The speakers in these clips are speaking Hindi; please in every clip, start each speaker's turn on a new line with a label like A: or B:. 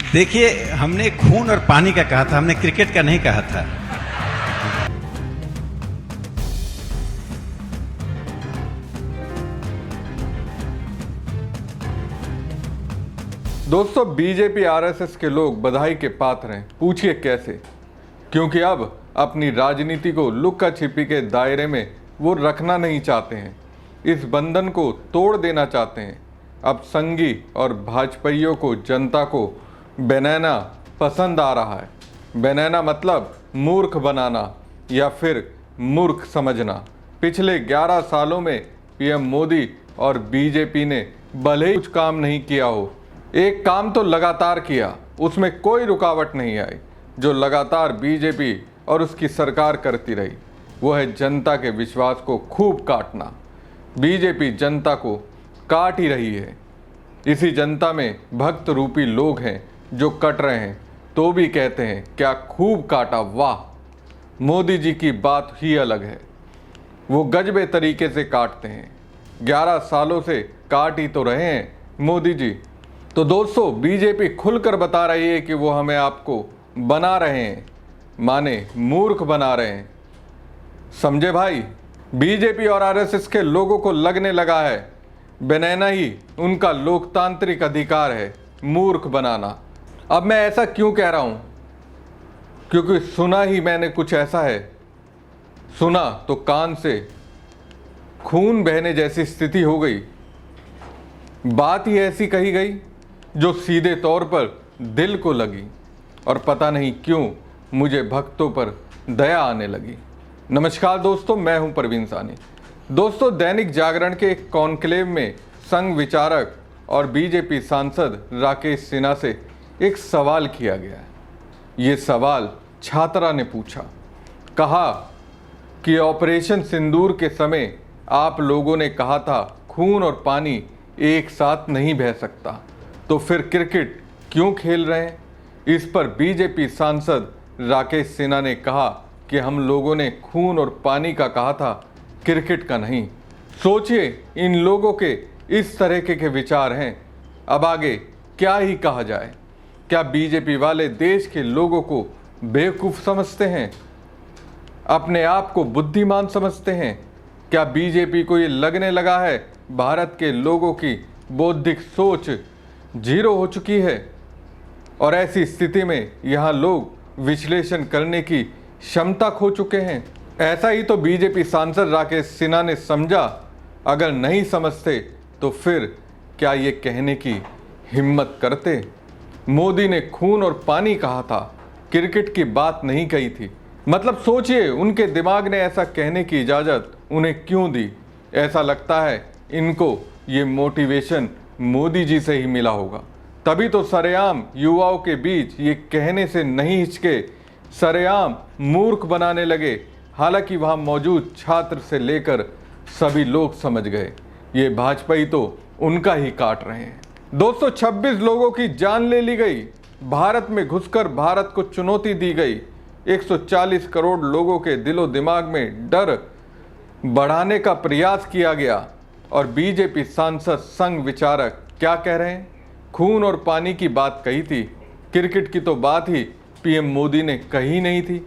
A: देखिए, हमने खून और पानी का कहा था, हमने क्रिकेट का नहीं कहा था।
B: दोस्तों, बीजेपी आरएसएस के लोग बधाई के पात्र हैं। पूछिए कैसे? क्योंकि अब अपनी राजनीति को लुक्का छिपी के दायरे में वो रखना नहीं चाहते हैं, इस बंधन को तोड़ देना चाहते हैं। अब संघी और भाजपाइयों को जनता को बनाना पसंद आ रहा है। बनाना मतलब मूर्ख बनाना या फिर मूर्ख समझना। पिछले 11 सालों में पीएम मोदी और बीजेपी ने भले ही कुछ काम नहीं किया हो, एक काम तो लगातार किया, उसमें कोई रुकावट नहीं आई। जो लगातार बीजेपी और उसकी सरकार करती रही वो है जनता के विश्वास को खूब काटना। बीजेपी जनता को काट ही रही है। इसी जनता में भक्त रूपी लोग हैं जो कट रहे हैं तो भी कहते हैं क्या खूब काटा, वाह। मोदी जी की बात ही अलग है, वो गजबे तरीके से काटते हैं। 11 सालों से काट ही तो रहे हैं मोदी जी। तो दोस्तों, बीजेपी खुलकर बता रही है कि वो हमें आपको बना रहे हैं, माने मूर्ख बना रहे हैं। समझे भाई? बीजेपी और आरएसएस के लोगों को लगने लगा है बनाना ही उनका लोकतांत्रिक अधिकार है, मूर्ख बनाना। अब मैं ऐसा क्यों कह रहा हूं? क्योंकि सुना ही मैंने कुछ ऐसा है। सुना तो कान से खून बहने जैसी स्थिति हो गई। बात ही ऐसी कही गई जो सीधे तौर पर दिल को लगी, और पता नहीं क्यों मुझे भक्तों पर दया आने लगी। नमस्कार दोस्तों, मैं हूं परवीन सानी। दोस्तों, दैनिक जागरण के एक कॉन्क्लेव में संघ विचारक और बीजेपी सांसद राकेश सिन्हा से एक सवाल किया गया है। ये सवाल छात्रा ने पूछा। कहा कि ऑपरेशन सिंदूर के समय आप लोगों ने कहा था खून और पानी एक साथ नहीं बह सकता, तो फिर क्रिकेट क्यों खेल रहे हैं? इस पर बीजेपी सांसद राकेश सिन्हा ने कहा कि हम लोगों ने खून और पानी का कहा था, क्रिकेट का नहीं। सोचिए, इन लोगों के इस तरह के विचार हैं। अब आगे क्या ही कहा जाए? क्या बीजेपी वाले देश के लोगों को बेवकूफ़ समझते हैं? अपने आप को बुद्धिमान समझते हैं? क्या बीजेपी को ये लगने लगा है भारत के लोगों की बौद्धिक सोच जीरो हो चुकी है, और ऐसी स्थिति में यहाँ लोग विश्लेषण करने की क्षमता खो चुके हैं? ऐसा ही तो बीजेपी सांसद राकेश सिन्हा ने समझा। अगर नहीं समझते तो फिर क्या ये कहने की हिम्मत करते? मोदी ने खून और पानी कहा था, क्रिकेट की बात नहीं कही थी। मतलब सोचिए, उनके दिमाग ने ऐसा कहने की इजाज़त उन्हें क्यों दी? ऐसा लगता है इनको ये मोटिवेशन मोदी जी से ही मिला होगा। तभी तो सरेआम युवाओं के बीच ये कहने से नहीं हिचके, सरेआम मूर्ख बनाने लगे। हालांकि वहाँ मौजूद छात्र से लेकर सभी लोग समझ गए ये भाजपाई तो उनका ही काट रहे हैं। दोस्तों, 26 लोगों की जान ले ली गई। भारत में घुसकर भारत को चुनौती दी गई। 140 करोड़ लोगों के दिलो दिमाग में डर बढ़ाने का प्रयास किया गया। और बीजेपी सांसद संघ विचारक क्या कह रहे हैं? खून और पानी की बात कही थी, क्रिकेट की तो बात ही पीएम मोदी ने कही नहीं थी।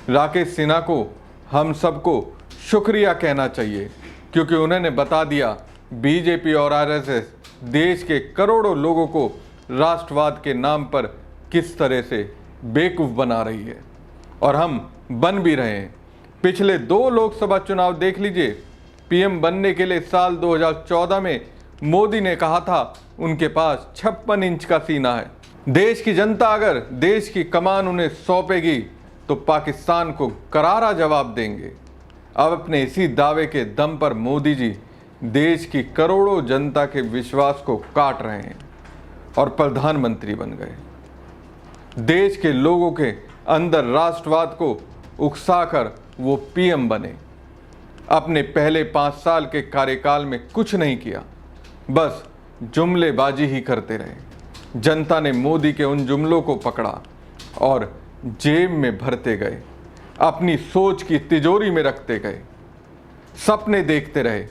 B: राकेश सिन्हा को हम सबको शुक्रिया कहना चाहिए, क्योंकि उन्होंने बता दिया बीजेपी और आरएसएस देश के करोड़ों लोगों को राष्ट्रवाद के नाम पर किस तरह से बेवकूफ़ बना रही है, और हम बन भी रहे हैं। पिछले 2 लोकसभा चुनाव देख लीजिए। पीएम बनने के लिए साल 2014 में मोदी ने कहा था उनके पास 56 इंच का सीना है। देश की जनता अगर देश की कमान उन्हें सौंपेगी तो पाकिस्तान को करारा जवाब देंगे। अब अपने इसी दावे के दम पर मोदी जी देश की करोड़ों जनता के विश्वास को काट रहे हैं और प्रधानमंत्री बन गए। देश के लोगों के अंदर राष्ट्रवाद को उकसाकर वो पीएम बने। अपने पहले 5 साल के कार्यकाल में कुछ नहीं किया, बस जुमलेबाजी ही करते रहे। जनता ने मोदी के उन जुमलों को पकड़ा और जेब में भरते गए, अपनी सोच की तिजोरी में रखते गए। सपने देखते रहे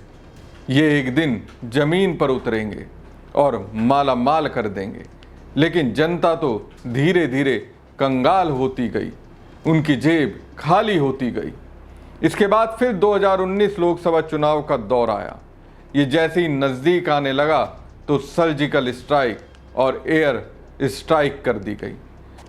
B: ये एक दिन जमीन पर उतरेंगे और माला माल कर देंगे। लेकिन जनता तो धीरे धीरे कंगाल होती गई, उनकी जेब खाली होती गई। इसके बाद फिर 2019 लोकसभा चुनाव का दौर आया। ये जैसे ही नज़दीक आने लगा तो सर्जिकल स्ट्राइक और एयर स्ट्राइक कर दी गई।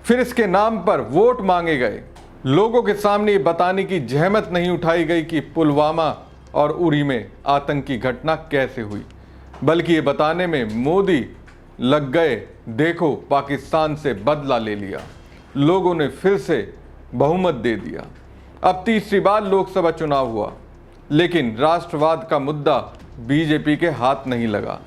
B: फिर इसके नाम पर वोट मांगे गए। लोगों के सामने ये बताने की जहमत नहीं उठाई गई कि पुलवामा और उरी में आतंकी घटना कैसे हुई, बल्कि ये बताने में मोदी लग गए, देखो पाकिस्तान से बदला ले लिया, लोगों ने फिर से बहुमत दे दिया। अब तीसरी बार लोकसभा चुनाव हुआ, लेकिन राष्ट्रवाद का मुद्दा बीजेपी के हाथ नहीं लगा।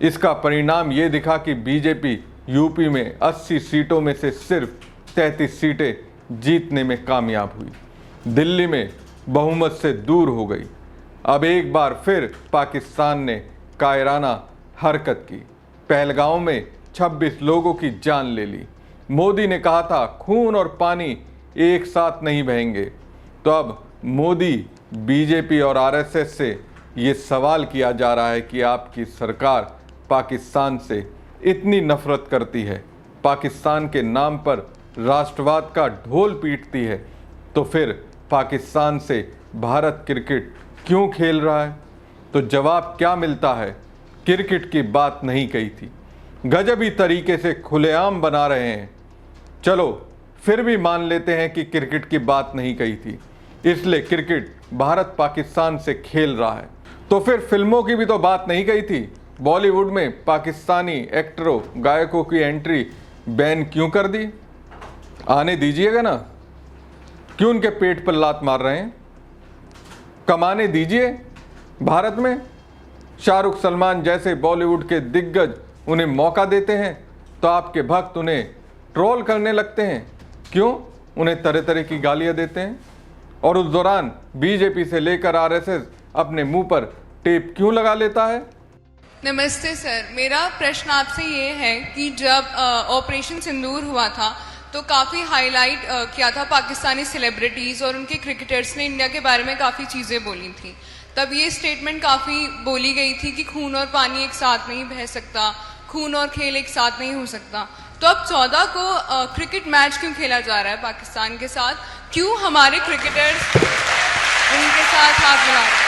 B: इसका परिणाम ये दिखा कि बीजेपी यूपी में 80 सीटों में से सिर्फ 33 सीटें जीतने में कामयाब हुई। दिल्ली में बहुमत से दूर हो गई। अब एक बार फिर पाकिस्तान ने कायराना हरकत की। पहलगांव में 26 लोगों की जान ले ली। मोदी ने कहा था खून और पानी एक साथ नहीं बहेंगे। तो अब मोदी, बीजेपी और आरएसएस से ये सवाल किया जा रहा है कि आपकी सरकार पाकिस्तान से इतनी नफरत करती है, पाकिस्तान के नाम पर राष्ट्रवाद का ढोल पीटती है, तो फिर पाकिस्तान से भारत क्रिकेट क्यों खेल रहा है? तो जवाब क्या मिलता है? क्रिकेट की बात नहीं कही थी, गजबी तरीके से खुलेआम बना रहे हैं। चलो फिर भी मान लेते हैं कि क्रिकेट की बात नहीं कही थी, इसलिए क्रिकेट भारत पाकिस्तान से खेल रहा है। तो फिर फिल्मों की भी तो बात नहीं कही थी। बॉलीवुड में पाकिस्तानी एक्टरों, गायकों की एंट्री बैन क्यों कर दी? आने दीजिएगा ना, क्यों उनके पेट पर लात मार रहे हैं? कमाने दीजिए। भारत में शाहरुख, सलमान जैसे बॉलीवुड के दिग्गज उन्हें मौका देते हैं तो आपके भक्त उन्हें ट्रोल करने लगते हैं। क्यों? उन्हें तरह तरह की गालियां देते हैं। और उस दौरान बीजेपी से लेकर आरएसएस अपने मुंह पर टेप क्यों लगा लेता है?
C: नमस्ते सर, मेरा प्रश्न आपसे ये है कि जब ऑपरेशन सिंदूर हुआ था तो काफ़ी हाईलाइट किया था पाकिस्तानी सेलिब्रिटीज़ और उनके क्रिकेटर्स ने इंडिया के बारे में काफ़ी चीज़ें बोली थी। तब ये स्टेटमेंट काफ़ी बोली गई थी कि खून और पानी एक साथ नहीं बह सकता, खून और खेल एक साथ नहीं हो सकता। तो अब 14 को क्रिकेट मैच क्यों खेला जा रहा है पाकिस्तान के साथ? क्यों हमारे क्रिकेटर्स उनके साथ हाथ मिला रहे हैं?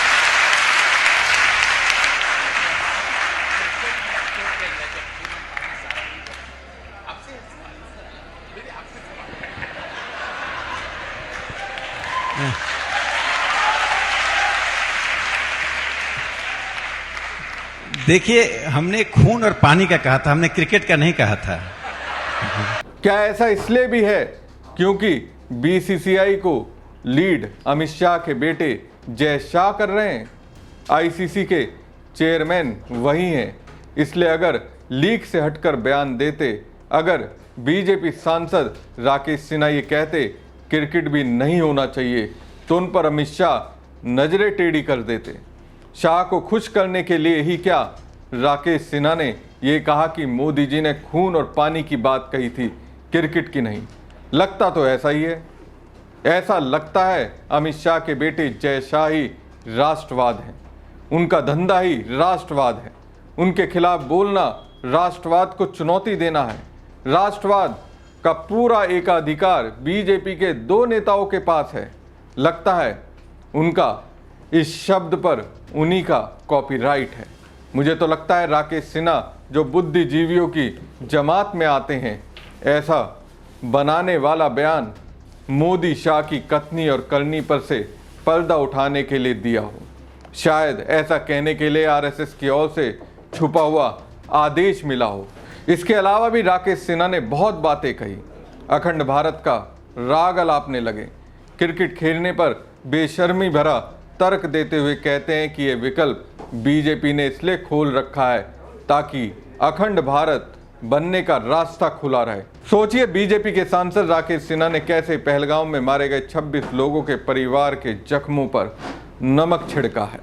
A: देखिए, हमने खून और पानी का कहा था, हमने क्रिकेट का नहीं कहा था।
B: क्या ऐसा इसलिए भी है क्योंकि बीसीसीआई को लीड अमित शाह के बेटे जय शाह कर रहे हैं? आईसीसी के चेयरमैन वही हैं। इसलिए अगर लीग से हटकर बयान देते, अगर बीजेपी सांसद राकेश सिन्हा ये कहते क्रिकेट भी नहीं होना चाहिए, तो उन पर अमित शाह नजरें टेढ़ी कर देते। शाह को खुश करने के लिए ही क्या राकेश सिन्हा ने ये कहा कि मोदी जी ने खून और पानी की बात कही थी, क्रिकेट की नहीं? लगता तो ऐसा ही है। ऐसा लगता है अमित शाह के बेटे जय शाह ही राष्ट्रवाद है, उनका धंधा ही राष्ट्रवाद है। उनके खिलाफ बोलना राष्ट्रवाद को चुनौती देना है। राष्ट्रवाद का पूरा एकाधिकार बीजेपी के 2 नेताओं के पास है। लगता है उनका इस शब्द पर उन्हीं का कॉपीराइट है। मुझे तो लगता है राकेश सिन्हा जो बुद्धिजीवियों की जमात में आते हैं, ऐसा बनाने वाला बयान मोदी शाह की कथनी और करनी पर से पर्दा उठाने के लिए दिया हो। शायद ऐसा कहने के लिए आरएसएस की ओर से छुपा हुआ आदेश मिला हो। इसके अलावा भी राकेश सिन्हा ने बहुत बातें कही। अखंड भारत का राग अलापने लगे। क्रिकेट खेलने पर बेशर्मी भरा तर्क देते हुए कहते हैं कि यह विकल्प बीजेपी ने इसलिए खोल रखा है ताकि अखंड भारत बनने का रास्ता खुला रहे। सोचिए, बीजेपी के सांसद राकेश सिन्हा ने कैसे पहलगांव में मारे गए 26 लोगों के परिवार के जख्मों पर नमक छिड़का है।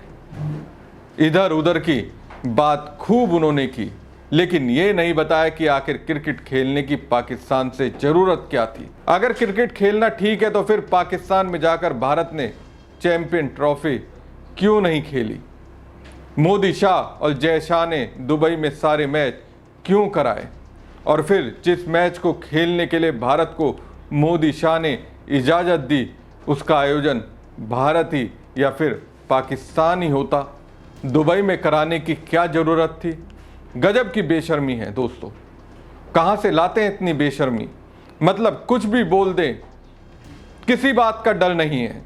B: इधर उधर की बात खूब उन्होंने की, लेकिन ये नहीं बताया कि आखिर क्रिकेट खेलने की पाकिस्तान से जरूरत क्या थी। अगर क्रिकेट खेलना ठीक है तो फिर पाकिस्तान में जाकर भारत ने चैंपियन ट्रॉफी क्यों नहीं खेली? मोदी शाह और जय शाह ने दुबई में सारे मैच क्यों कराए? और फिर जिस मैच को खेलने के लिए भारत को मोदी शाह ने इजाज़त दी, उसका आयोजन भारत ही या फिर पाकिस्तान ही होता। दुबई में कराने की क्या ज़रूरत थी? गजब की बेशर्मी है दोस्तों। कहाँ से लाते हैं इतनी बेशर्मी? मतलब कुछ भी बोल दें, किसी बात का डर नहीं है।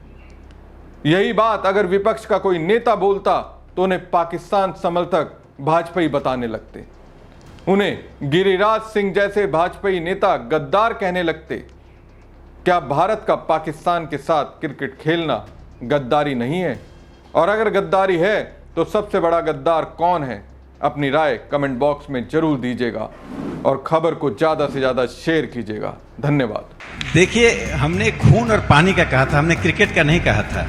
B: यही बात अगर विपक्ष का कोई नेता बोलता तो उन्हें पाकिस्तान समर्थक भाजपाई बताने लगते, उन्हें गिरिराज सिंह जैसे भाजपाई नेता गद्दार कहने लगते। क्या भारत का पाकिस्तान के साथ क्रिकेट खेलना गद्दारी नहीं है? और अगर गद्दारी है तो सबसे बड़ा गद्दार कौन है? अपनी राय कमेंट बॉक्स में जरूर दीजिएगा और खबर को ज़्यादा से ज़्यादा शेयर कीजिएगा। धन्यवाद।
A: देखिए, हमने खून और पानी का कहा था, हमने क्रिकेट का नहीं कहा था।